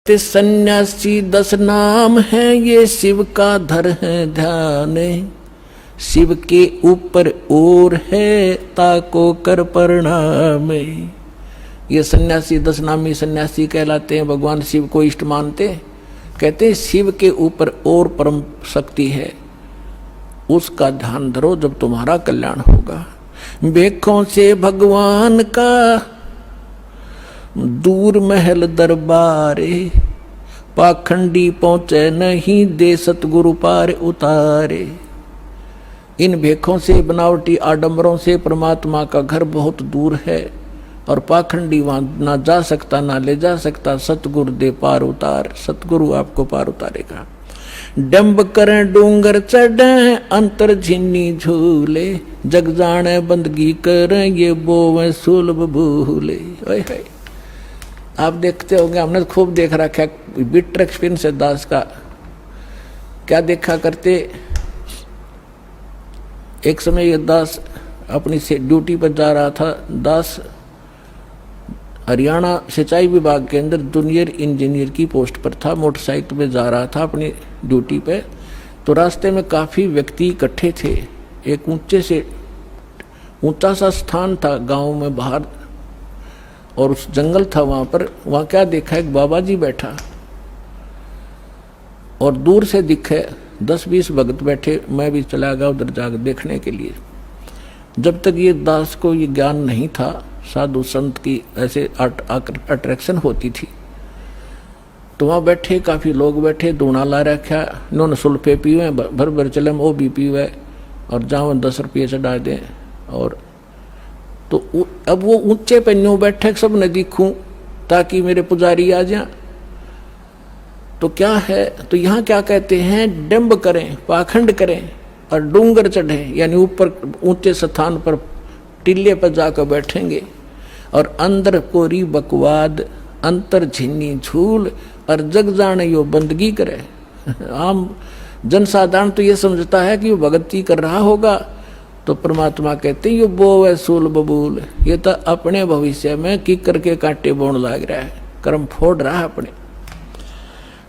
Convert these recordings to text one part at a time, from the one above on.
ते सन्यासी 10 नाम है, ये शिव का धर है ध्यान। शिव के ऊपर और है, ताको कर प्रणाम। ये सन्यासी 10 नामी सन्यासी कहलाते हैं। भगवान शिव को इष्ट मानते, कहते हैं शिव के ऊपर और परम शक्ति है, उसका ध्यान धरो जब तुम्हारा कल्याण होगा। बेखों से भगवान का दूर महल दरबारे, पाखंडी पहुंचे नहीं दे सतगुरु पार उतारे। इन भेखों से, बनावटी आडंबरों से परमात्मा का घर बहुत दूर है और पाखंडी वहां ना जा सकता ना ले जा सकता। सतगुरु दे पार उतार, सतगुरु आपको पार उतारेगा। डंब करें डूंगर चढ़े, अंतर झिन्नी झूले, जग जाने बंदगी करें ये बोवे सुलभ भूले। आप देखते होंगे, हमने खूब देख रखा है बिटर एक्सपीरियंस है दास का। क्या देखा करते, एक समय ये दास अपनी से ड्यूटी पर जा रहा था। दास हरियाणा सिंचाई विभाग के अंदर जूनियर इंजीनियर की पोस्ट पर था। मोटरसाइकिल पे जा रहा था अपनी ड्यूटी पे, तो रास्ते में काफ़ी व्यक्ति इकट्ठे थे। एक ऊंचा सा स्थान था गांव में बाहर, और उस जंगल था वहां पर। वहां क्या देखा, एक बाबा जी बैठा और दूर से दिखे 10-20 भगत बैठे। मैं भी चला गया उधर जाकर देखने के लिए। जब तक ये दास को ये ज्ञान नहीं था, साधु संत की ऐसे अट्रैक्शन होती थी, तो वहाँ बैठे काफ़ी लोग बैठे, दूना ला रखा, इन्होंने सुल्फे पीवे, भर भर चले वो भी पीवे, और जहाँ 10 रुपये चढ़ा दें। और तो अब वो ऊंचे पे न्यू बैठे, सब ने दिखूं ताकि मेरे पुजारी आ जाए। तो क्या है, तो यहाँ क्या कहते हैं, डंब करें, पाखंड करें और डूंगर चढ़े, यानी ऊपर ऊंचे स्थान पर टिल्ले पर जाकर बैठेंगे। और अंदर कोरी बकवाद, अंतर झिन्नी झूल, और जग जाने यो बंदगी करे। आम जनसाधारण तो ये समझता है कि वो भक्ति कर रहा होगा, तो परमात्मा कहते हैं ये बो है सूल बबूल, ये तो अपने भविष्य में की करके कांटे बोन लाग रहा है, कर्म फोड़ रहा है अपने।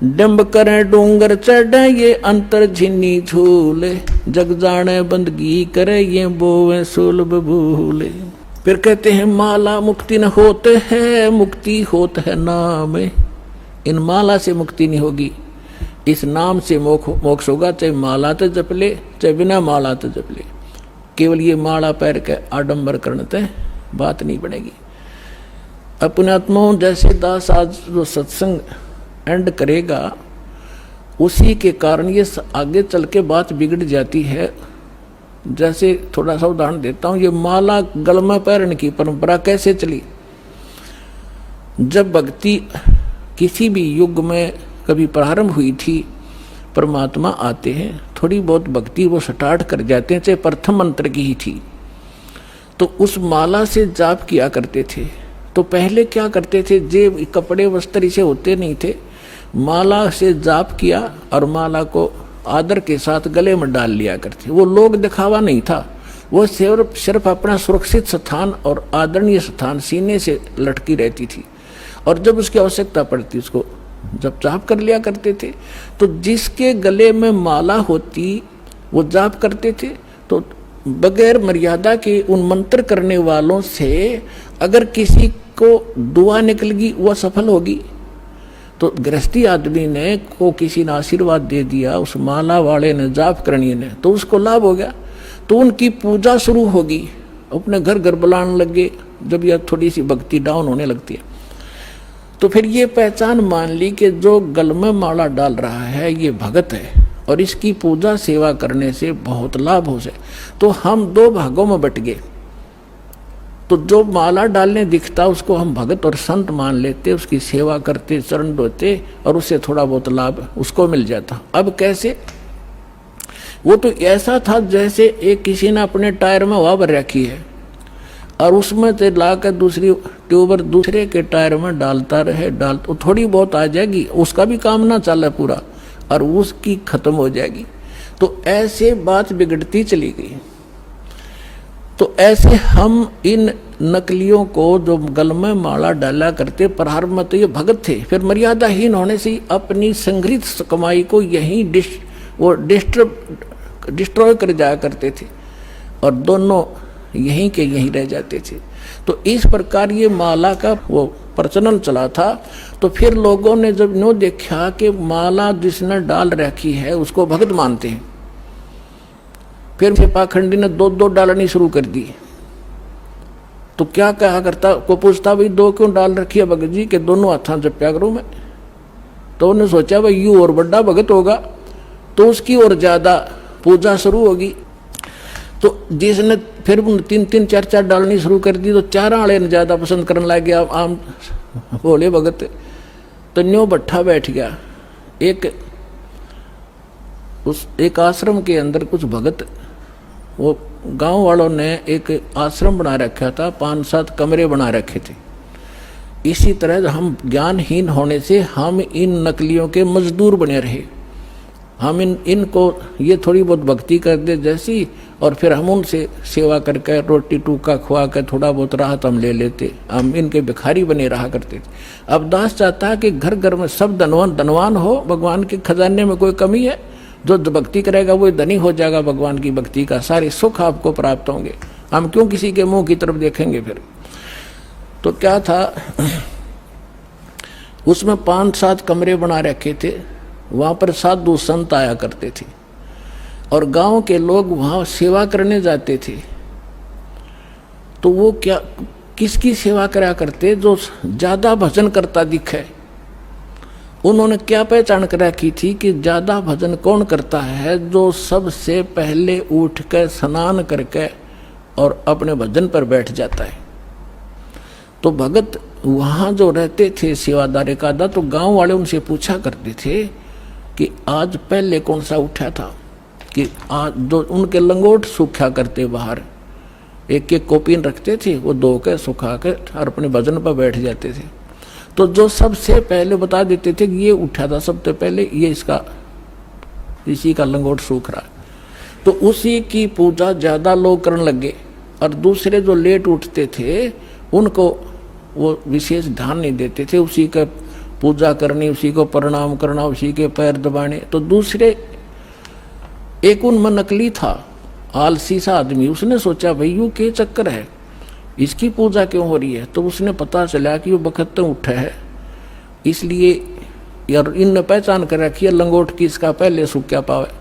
डंब करें डूंगर चढ़े, ये अंतर झिन्नी झूले, जग जाने बंदगी करे, ये बोवे सूल बबूले। फिर कहते हैं माला मुक्ति न होते है, मुक्ति होत है नाम। इन माला से मुक्ति नहीं होगी, इस नाम से मोक्ष होगा। चाहे माला तो जप ले, चाहे बिना माला तो जप ले। केवल ये माला पैर के आडंबर करते बात नहीं बनेगी। अपने आत्माओं जैसे दास आज जो सत्संग एंड करेगा, उसी के कारण ये आगे चल के बात बिगड़ जाती है। जैसे थोड़ा सा उदाहरण देता हूँ, ये माला गल में पैरने की परंपरा कैसे चली। जब भक्ति किसी भी युग में कभी प्रारंभ हुई थी, परमात्मा आते हैं, थोड़ी बहुत भक्ति वो स्टार्ट कर जाते हैं, चाहे प्रथम मंत्र की ही थी, तो उस माला से जाप किया करते थे। तो पहले क्या करते थे, जेब कपड़े वस्त्र इसे होते नहीं थे, माला से जाप किया और माला को आदर के साथ गले में डाल लिया करते। वो लोग दिखावा नहीं था, वो सिर्फ अपना सुरक्षित स्थान और आदरणीय स्थान सीने से लटकी रहती थी, और जब उसकी आवश्यकता पड़ती उसको जब जाप कर लिया करते थे। तो जिसके गले में माला होती वो जाप करते थे, तो बगैर मर्यादा के उन मंत्र करने वालों से अगर किसी को दुआ निकल गई, वह सफल होगी। तो गृहस्थी आदमी ने को किसी ने आशीर्वाद दे दिया, उस माला वाले ने, जाप करनी ने, तो उसको लाभ हो गया। तो उनकी पूजा शुरू होगी, अपने घर घर बुलाने लगे। जब यह थोड़ी सी भक्ति डाउन होने लगती है, तो फिर ये पहचान मान ली कि जो गल में माला डाल रहा है ये भगत है, और इसकी पूजा सेवा करने से बहुत लाभ हो जाए। तो हम 2 भागों में बट गए। तो जो माला डालने दिखता उसको हम भगत और संत मान लेते, उसकी सेवा करते, चरण धोते, और उससे थोड़ा बहुत लाभ उसको मिल जाता। अब कैसे, वो तो ऐसा था जैसे एक किसी ने अपने टायर में हवा भर रखी है और उसमें से ला कर दूसरी ट्यूबर दूसरे के टायर में डालता रहे, तो थोड़ी बहुत आ जाएगी, उसका भी काम ना चले पूरा, और उसकी खत्म हो जाएगी। तो ऐसे बात बिगड़ती चली गई। तो ऐसे हम इन नकलियों को जो गल में माला डाला करते, प्रारंभ में तो ये भगत थे, फिर मर्यादाहीन होने से अपनी संग्रहित कमाई को यहीं डिस्ट्रॉय कर जाया करते थे और दोनों यहीं के यहीं रह जाते थे। तो इस प्रकार ये माला का वो प्रचलन चला था। तो फिर लोगों ने जब नो देखा कि माला जिसने डाल रखी है उसको भगत मानते हैं, फिर से पाखंडी ने दो दो डालनी शुरू कर दी। तो क्या कहा करता, को पूछता भाई दो क्यों डाल रखी है भगत जी के, दोनों हाथों जप्या करूं मैं। तो उन्होंने सोचा भाई यू और बड़ा भगत होगा तो उसकी और ज्यादा पूजा शुरू होगी। तो जिसने फिर तीन तीन चार चार डालनी शुरू कर दी तो चार वाले ने ज्यादा पसंद करने लग गया आम बोले भगत। तो न्यो भट्ठा बैठ गया। एक आश्रम के अंदर कुछ भगत, वो गांव वालों ने एक आश्रम बना रखा था, 5-7 कमरे बना रखे थे। इसी तरह हम ज्ञानहीन होने से हम इन नकलियों के मजदूर बने रहे। हम इनको ये थोड़ी बहुत भक्ति कर दे जैसी, और फिर हम उनसे सेवा करके रोटी टूका खुआ कर थोड़ा बहुत राहत हम ले लेते, हम इनके भिखारी बने रहा करते थे। अब दास चाहता है कि घर घर में सब धनवान हो, भगवान के खजाने में कोई कमी है, जो भक्ति करेगा वो धनी हो जाएगा, भगवान की भक्ति का सारे सुख आपको प्राप्त होंगे, हम क्यों किसी के मुंह की तरफ देखेंगे। फिर तो क्या था, उसमें 5-7 कमरे बना रखे थे, वहां पर साधु संत आया करते थे और गांव के लोग वहां सेवा करने जाते थे। तो वो क्या किसकी सेवा करा करते, जो ज्यादा भजन करता दिखे। उन्होंने क्या पहचान कर रखी थी कि ज्यादा भजन कौन करता है, जो सबसे पहले उठ कर स्नान करके और अपने भजन पर बैठ जाता है। तो भगत वहां जो रहते थे सेवादारी का, तो गांव वाले उनसे पूछा करते थे कि आज पहले कौन सा उठा था, कि आज जो उनके लंगोट सूखा करते बाहर, एक एक कोपीन रखते थे, वो धो के सुखा के और अपने भजन पर बैठ जाते थे। तो जो सबसे पहले बता देते थे कि ये उठा था सबसे पहले, ये इसी का लंगोट सूख रहा है, तो उसी की पूजा ज्यादा लोग करने लगे। और दूसरे जो लेट उठते थे उनको वो विशेष ध्यान नहीं देते थे, उसी का पूजा करनी, उसी को प्रणाम करना, उसी के पैर दबाने। तो दूसरे एक उनमें नकली था, आलसी सा आदमी, उसने सोचा भाई यू के चक्कर है, इसकी पूजा क्यों हो रही है। तो उसने पता चला कि वो बखत उठा है, इसलिए यार इनने पहचान कर रखी है लंगोट की, इसका पहले सूख क्या पावे।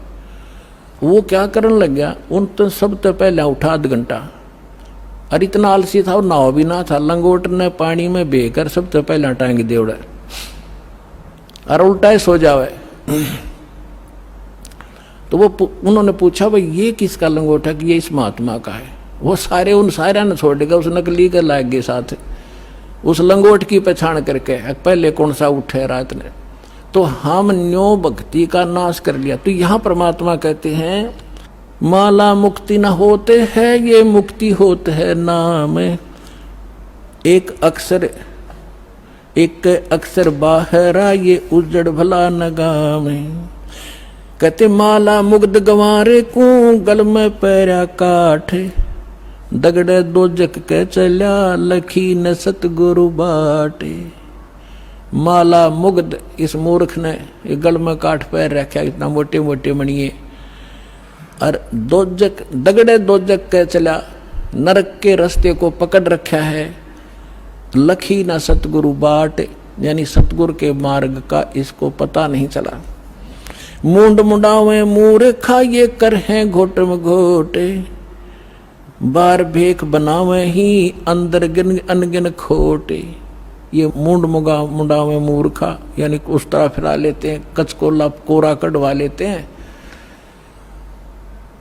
वो क्या करने लग गया, उन तो सबसे पहले उठा 1 घंटा, और इतना आलसी था और नाव भी ना था, लंगोट ने पानी में बेकर सबसे पहले टांग दे उड़ा और उल्टा ही सो जावे। तो वो उन्होंने पूछा भाई ये किसका लंगोट है, कि ये इस महात्मा का है। वो सारे उन सारे ने छोड़ देगा, उस नकली के लाग गए साथ, उस लंगोट की पहचान करके पहले कौन सा उठे रात ने। तो हम न्यो भक्ति का नाश कर लिया। तो यहाँ परमात्मा कहते हैं माला मुक्ति न होते है, ये मुक्ति होते है नाम। एक अक्षर बाहरा, ये उजड़ भला नगाम। कहते माला मुग्ध गंवारे को, गल में पैरा काठ। दगड़े दो जग के चल्या, लखी न सतगुरु बाटे। माला मुग्ध, इस मूर्ख ने ये गल में काठ पैर रखा, इतना मोटे मोटे मणिये। और दगड़े दो जग के चला, नरक के रास्ते को पकड़ रखा है। लखी ना सतगुरु बाट, यानी सतगुरु के मार्ग का इसको पता नहीं चला। मुंड मुंडावे मूर्खा, ये कर हैं घोटम घोटे। बार भेख बनावे ही, अंदर गिन अनगिन खोटे। ये मुंड मुंडावे मूर्खा, यानी उस तरह फिरा लेते हैं, कचकोला कोरा कटवा लेते हैं।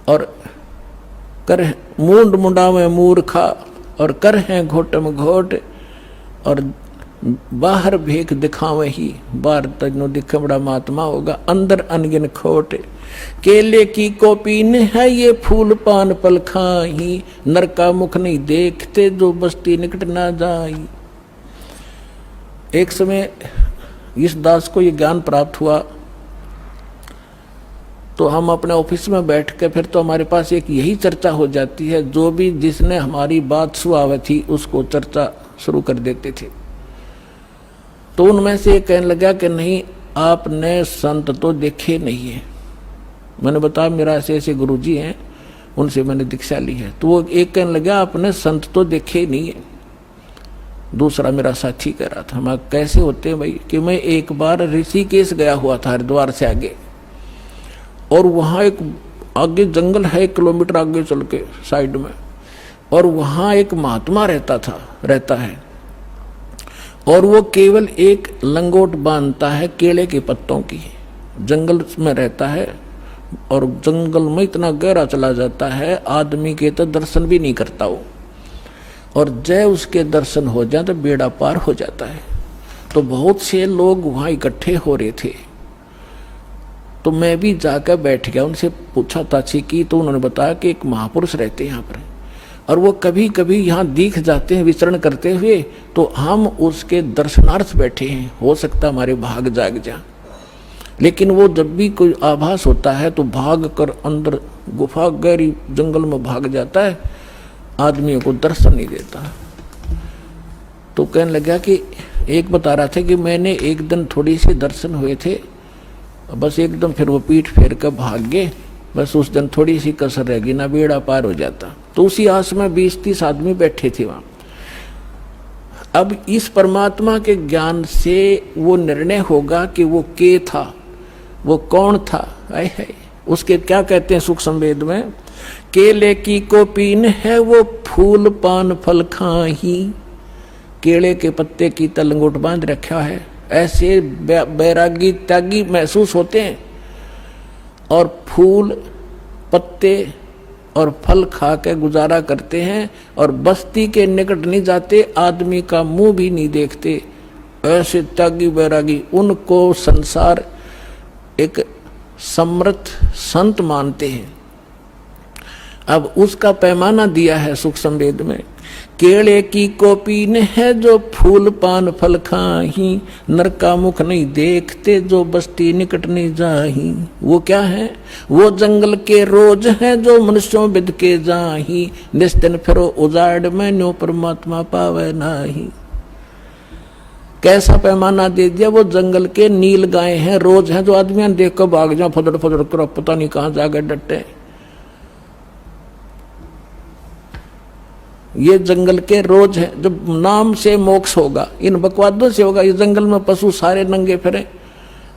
और कर मुंड मुंडावे मूर्खा, और कर हैं घोटम घोट। और बाहर भेख दिखावे ही, बाहर तजनो दिखे बड़ा महात्मा होगा, अंदर अनगिन खोट। केले की कोपीन है, ये फूल पान पल खाही। नर का मुख नहीं देखते, जो बस्ती निकट ना जाई। एक समय इस दास को ये ज्ञान प्राप्त हुआ, तो हम अपने ऑफिस में बैठ के फिर तो हमारे पास एक यही चर्चा हो जाती है, जो भी जिसने हमारी बात सुनावे थी उसको चर्चा शुरू कर देते थे। तो उनमें से एक कहने लगा कि नहीं, आपने संत तो देखे नहीं है। मैंने बताया मेरा ऐसे ऐसे गुरुजी हैं, उनसे मैंने दीक्षा ली है। तो वो एक कहने लगा आपने संत तो देखे ही नहीं है। दूसरा मेरा साथी कह रहा था, हम कैसे होते हैं भाई, कि मैं एक बार ऋषिकेश गया हुआ था, हरिद्वार से आगे, और वहाँ एक आगे जंगल है, 1 किलोमीटर आगे चल के साइड में, और वहाँ एक महात्मा रहता है, और वो केवल एक लंगोट बांधता है केले के पत्तों की, जंगल में रहता है, और जंगल में इतना गहरा चला जाता है आदमी के तो दर्शन भी नहीं करता वो, और जय उसके दर्शन हो जाए तो बेड़ा पार हो जाता है। तो बहुत से लोग वहाँ इकट्ठे हो रहे थे, तो मैं भी जाकर बैठ गया, उनसे पूछा ताछी की, तो उन्होंने बताया कि एक महापुरुष रहते हैं यहाँ पर, और वो कभी कभी यहाँ दिख जाते हैं विचरण करते हुए, तो हम उसके दर्शनार्थ बैठे हैं, हो सकता हमारे भाग जाग जा। लेकिन वो जब भी कोई आभास होता है तो भाग कर अंदर गुफा गहरी जंगल में भाग जाता है, आदमियों को दर्शन नहीं देता। तो कहने लगा कि एक बता रहा था कि मैंने एक दिन थोड़ी सी दर्शन हुए थे, बस एकदम फिर वो पीठ फेर कर भाग गए, बस उस दिन थोड़ी सी कसर रह गई, ना बेड़ा पार हो जाता। तो उसी आस में 20-30 आदमी बैठे थे वहाँ। अब इस परमात्मा के ज्ञान से वो निर्णय होगा कि वो के था, वो कौन था। आए है उसके क्या कहते हैं सुख संवेद में, केले की कोपीन है वो फूल पान फल खाही, केले के पत्ते की तलंगोट बांध रखा है। ऐसे बैरागी त्यागी महसूस होते हैं, और फूल पत्ते और फल खा के गुजारा करते हैं, और बस्ती के निकट नहीं जाते, आदमी का मुंह भी नहीं देखते। ऐसे त्यागी बैरागी, उनको संसार एक समर्थ संत मानते हैं। अब उसका पैमाना दिया है सुख संवेद में, केले की कोपीन है जो फूल पान फल खाही, नर का मुख नहीं देखते जो बस्ती निकट नहीं जाही। वो क्या है, वो जंगल के रोज है जो मनुष्यों बिद के जाही, निस्दिन फिरो उजाड़ में न्यो परमात्मा पावे नाही। कैसा पैमाना दे दिया, वो जंगल के नील गाय हैं, रोज हैं, जो आदमी देख कर भाग जाओ फदड़ फदड़ कर, पता नहीं कहाँ जाकर डटे। ये जंगल के रोज है, जब नाम से मोक्ष होगा, इन बकवादों से होगा। इस जंगल में पशु सारे नंगे फिरे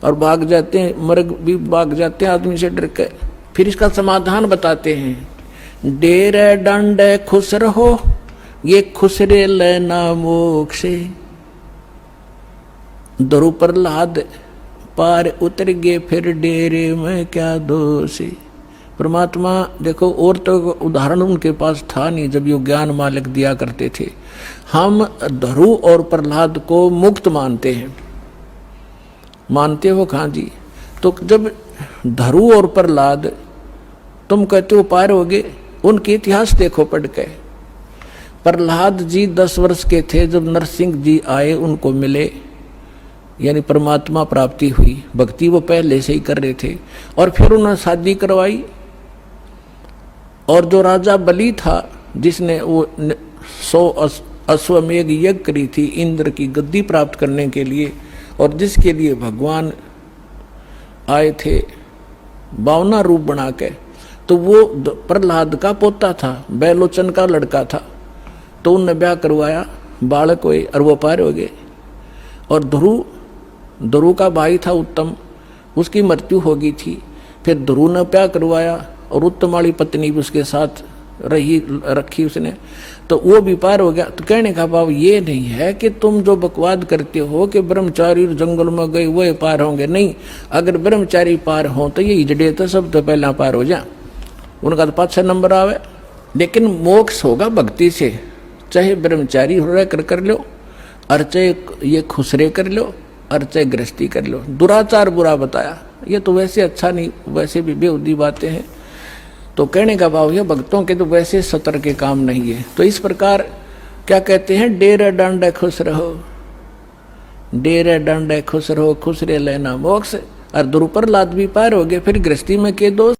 और भाग जाते हैं, मर्ग भी भाग जाते हैं आदमी से डर के। फिर इसका समाधान बताते हैं, डेरे डंडे खुश रहो, ये खुसरे लेना मोक्ष। दरु प्रहलाद पार उतर गए, फिर डेरे में क्या दोष। परमात्मा देखो, और तो उदाहरण उनके पास था नहीं जब ये ज्ञान मालिक दिया करते थे। हम धरु और प्रहलाद को मुक्त मानते हैं, मानते हो कहाँ जी? तो जब धरु और प्रहलाद तुम कहते हो पार हो गए, उनके इतिहास देखो पढ़ के। प्रहलाद जी 10 वर्ष के थे जब नरसिंह जी आए, उनको मिले, यानी परमात्मा प्राप्ति हुई। भक्ति वो पहले से ही कर रहे थे, और फिर उन्होंने शादी करवाई। और जो राजा बलि था, जिसने वो 100 अश्वमेघ यज्ञ करी थी इंद्र की गद्दी प्राप्त करने के लिए, और जिसके लिए भगवान आए थे 52 रूप बना के, तो वो प्रहलाद का पोता था, बैलोचन का लड़का था। तो उनने ब्याह करवाया, बालक हुए और वो पार हो गए। और ध्रुव का भाई था उत्तम, उसकी मृत्यु हो गई थी। फिर ध्रुव ने ब्याह करवाया, और उत्तम वाली पत्नी भी उसके साथ रखी उसने, तो वो भी पार हो गया। तो कहने का भाव ये नहीं है कि तुम जो बकवाद करते हो कि ब्रह्मचारी जंगल में गए वो पार होंगे, नहीं। अगर ब्रह्मचारी पार हो तो ये इजड़े तो सब तो पहला पार हो जा, उनका तो 5-6 नंबर आवे। लेकिन मोक्ष होगा भक्ति से, चाहे ब्रह्मचारी हो कर लो, और चाहे ये खुसरे कर लो, और चाहे गृहस्थी कर लो। दुराचार बुरा बताया, ये तो वैसे अच्छा नहीं, वैसे भी बेहुदी बातें हैं। तो कहने का भाव ये, भक्तों के तो वैसे सतर के काम नहीं है। तो इस प्रकार क्या कहते हैं, डेरे डांडे खुश रहो, डेरे डांडे खुश रहो, खुसरे लेना मोक्ष। और द्रुपर लाद भी पार हो गए, फिर गृहस्थी में के दोस्त